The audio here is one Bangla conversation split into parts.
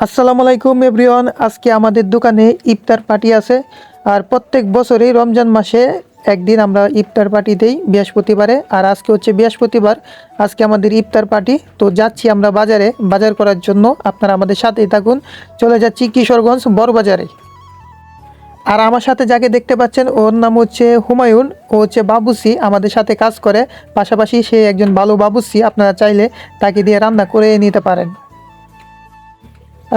আসসালামু আলাইকুম এভরিওয়ান। আজকে আমাদের দোকানে ইফতার পার্টি আছে। আর প্রত্যেক বছরই রমজান মাসে একদিন আমরা ইফতার পার্টি দেই বৃহস্পতিবারে। আর আজকে হচ্ছে বৃহস্পতিবার, আজকে আমাদের ইফতার পার্টি। তো যাচ্ছি আমরা বাজার করার জন্য। আপনারা আমাদের সাথেই থাকুন। চলে যাচ্ছি কিশোরগঞ্জ বড় বাজারে। আর আমার সাথে যাকে দেখতে পাচ্ছেন ওর নাম হচ্ছে হুমায়ুন। ও হচ্ছে বাবুসি, আমাদের সাথে কাজ করে। পাশাপাশি সে একজন ভালো বাবুসি, আপনারা চাইলে তাকে দিয়ে রান্না করে নিতে পারেন।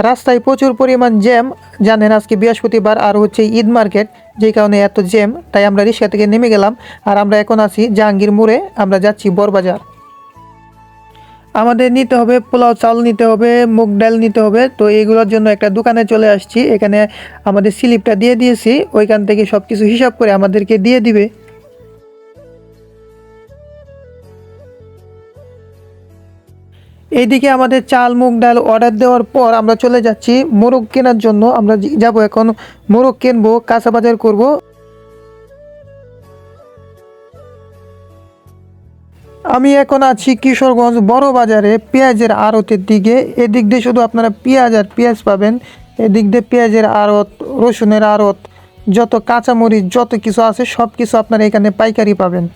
রাস্তায় প্রচুর পরিমাণ জ্যাম, জানেন আজকে বৃহস্পতিবার আর হচ্ছে ঈদ মার্কেট, যেই কারণে এত জ্যাম। তাই আমরা রিক্সা থেকে নেমে গেলাম। আর আমরা এখন আছি জাহাঙ্গীর মোড়ে, আমরা যাচ্ছি বড়বাজার। আমাদের নিতে হবে পোলাও চাল, নিতে হবে মুগ ডাল, নিতে হবে। তো এইগুলোর জন্য একটা দোকানে চলে আসছি। এখানে আমাদের স্লিপটা দিয়ে দিয়েছি, ওইখান থেকে সব কিছু হিসাব করে আমাদেরকে দিয়ে দিবে। এইদিকে আমাদের চাল মুগ ডাল অর্ডার দেওয়ার পর আমরা চলে যাচ্ছি মোরগ কেনার জন্য। আমরা যাব এখন মোরগ কিনবো, কাঁচা বাজার করব। আমি এখন আছি কিশোরগঞ্জ বড় বাজারে পেঁয়াজের আড়তের দিকে। এদিক দিয়ে শুধু আপনারা পেঁয়াজ আর পেঁয়াজ পাবেন। এদিক দিয়ে পেঁয়াজের আড়ত, রসুনের আড়ত, যত কাঁচামরিচ যত কিছু আছে সব কিছু আপনারা এখানে পাইকারি পাবেন।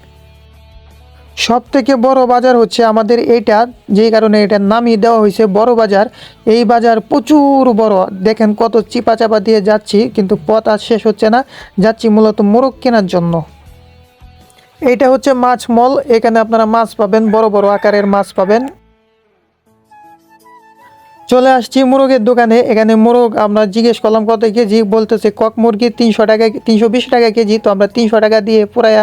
সব থেকে বড় বাজার হচ্ছে আমাদের এইটা, যেই কারণে এটার নামই দেওয়া হয়েছে বড় বাজার। এই বাজার প্রচুর বড়, দেখেন কত চিপা চাপা দিয়ে যাচ্ছি, কিন্তু পথ আর শেষ হচ্ছে না। যাচ্ছি মূলত মোরগ কেনার জন্য। এইটা হচ্ছে মাছ মল, এখানে আপনারা মাছ পাবেন, বড় বড় আকারের মাছ পাবেন। চলে আসছি মোরগের দোকানে। এখানে মোরগ আমরা জিজ্ঞেস করলাম কত কেজি, বলতেছে কক মুরগি 300 টাকা, 320 টাকা কেজি। তো আমরা 300 টাকা দিয়ে পুরায়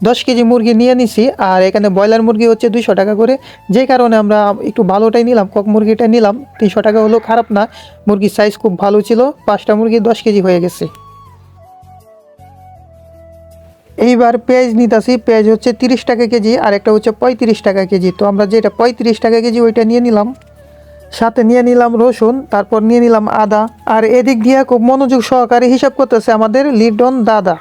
10 কেজি মুরগি নিয়ে নিছি। আর এখানে ব্রয়লার মুরগি হচ্ছে 200 টাকা করে, যে কারণে আমরা একটু ভালোটাই নিলাম, কক মুরগিটা নিলাম। 300 টাকা হলেও খারাপ না, মুরগির সাইজ খুব ভালো ছিল। 5টা মুরগি 10 কেজি হয়ে গেছে। এইবার পেঁয়াজ নিতেছি, পেঁয়াজ হচ্ছে 30 টাকা কেজি, আর একটা হচ্ছে 35 টাকা কেজি। তো আমরা যেটা 35 টাকা কেজি ওইটা নিয়ে নিলাম। সাথে নিয়ে নিলাম রসুন, তারপর নিয়ে নিলাম আদা। আর এদিক দিয়ে খুব মনোযোগ সহকারে হিসাব করতেছে আমাদের লিটন দাদা।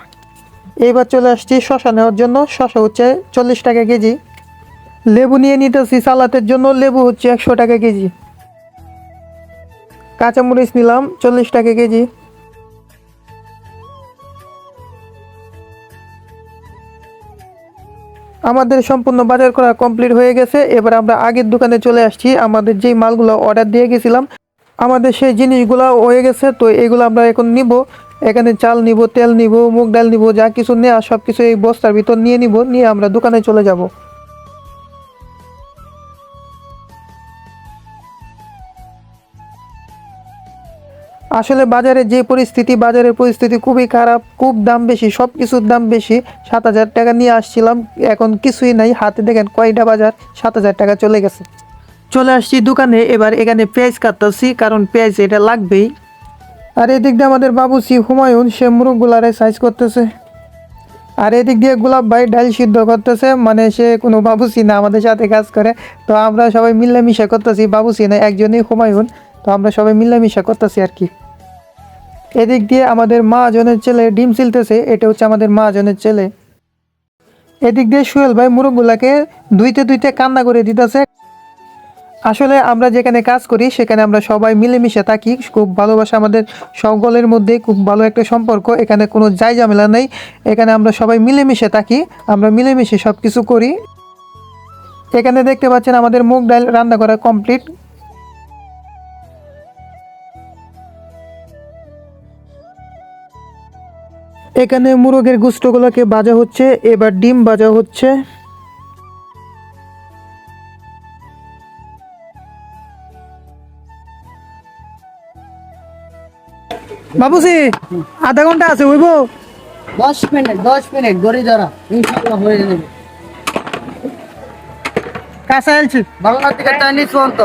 এইবার চলে আসছি শশা নেওয়ার জন্য। শশা হচ্ছে 40 টাকা কেজি। লেবু নিয়ে নিতেছি সালাতের জন্য, লেবু হচ্ছে 100 টাকা কেজি। কাঁচামরিচ নিলাম 40 টাকা কেজি। আমাদের সম্পূর্ণ বাজার করা কমপ্লিট হয়ে গেছে। এবার আমরা আগের দোকানে চলে আসছি। আমাদের যেই মালগুলো অর্ডার দিয়ে গেছিলাম, আমাদের সেই জিনিসগুলো হয়ে গেছে। তো এগুলো আমরা এখন নিব। এখানে চাল নিব, তেল নিব, মুগ ডাল নিব, যা কিছু নেওয়া সব কিছু এই বস্তার ভিতর নিয়ে নিব, নিয়ে আমরা দোকানে চলে যাব। আসলে বাজারে যে পরিস্থিতি, বাজারের পরিস্থিতি খুবই খারাপ, খুব দাম বেশি, সব কিছুর দাম বেশি। 7,000 টাকা নিয়ে আসছিলাম, এখন কিছুই নাই হাতে। দেখেন কয়টা বাজার, 7,000 টাকা চলে গেছে। চলে আসছি দোকানে। এবার এখানে পেঁয়াজ কাটতেছি, কারণ পেঁয়াজ এটা লাগবেই। আর এদিক দিয়ে আমাদের বাবুসি হুমায়ুন, সে মুরগগুলারে সাইজ করতেছে। আর এদিক দিয়ে গোলাপ ভাই ডাল সিদ্ধ করতেছে, মানে সে কোনো বাবুসি না, আমাদের সাথে কাজ করে। তো আমরা সবাই মিলেমিশা করতেছি, বাবুসি না, একজনই হুমায়ুন। তো আমরা সবাই মিলেমিশা করতেছি আর কি। এদিক দিয়ে আমাদের মহাজনের ছেলে ডিম ছিলতেছে, এটা হচ্ছে আমাদের মহাজনের ছেলে। এদিক দিয়ে সোহেল ভাই মুরগগুলাকে ধুইতে ধুইতে কান্না করে দিতেছে। আসলে আমরা যেখানে কাজ করি সেখানে আমরা সবাই মিলেমিশে থাকি, খুব ভালোবাসা আমাদের সকলের মধ্যে, খুব ভালো একটা সম্পর্ক। এখানে কোনো যাই ঝামেলা নেই, এখানে আমরা সবাই মিলেমিশে থাকি, আমরা মিলেমিশে সব কিছু করি। এখানে দেখতে পাচ্ছেন আমাদের মুগ ডাল রান্না করা কমপ্লিট। এখানে মুরগের গোস্তগুলোকে ভাজা হচ্ছে, এবার ডিম ভাজা হচ্ছে। বাবুজি আধা ঘন্টা আছে হইব? 10 মিনিট গড়ি ধরা, ইনশাআল্লাহ হয়ে যাবে। কাঁচা আনছি, বাংলার দিকে চাইনিজ পর্যন্ত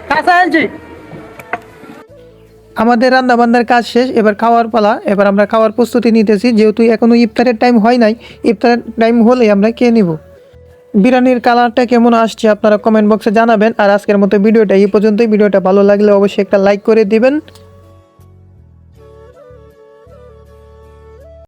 কাঁচা আনছি। আমাদের রান্না বান্নার কাজ শেষ, এবার খাওয়ার পালা। এবার আমরা খাওয়ার প্রস্তুতি নিতেছি, যেহেতু এখনো ইফতারের টাইম হয় নাই। ইফতারের টাইম হলেই আমরা খেয়ে নিব। বিরিয়ানির কালারটা কেমন আসছে আপনারা কমেন্ট বক্সে জানাবেন। আর আজকের মতো ভিডিওটা এই পর্যন্তই। ভিডিওটা ভালো লাগলে অবশ্যই একটা লাইক করে দিবেন।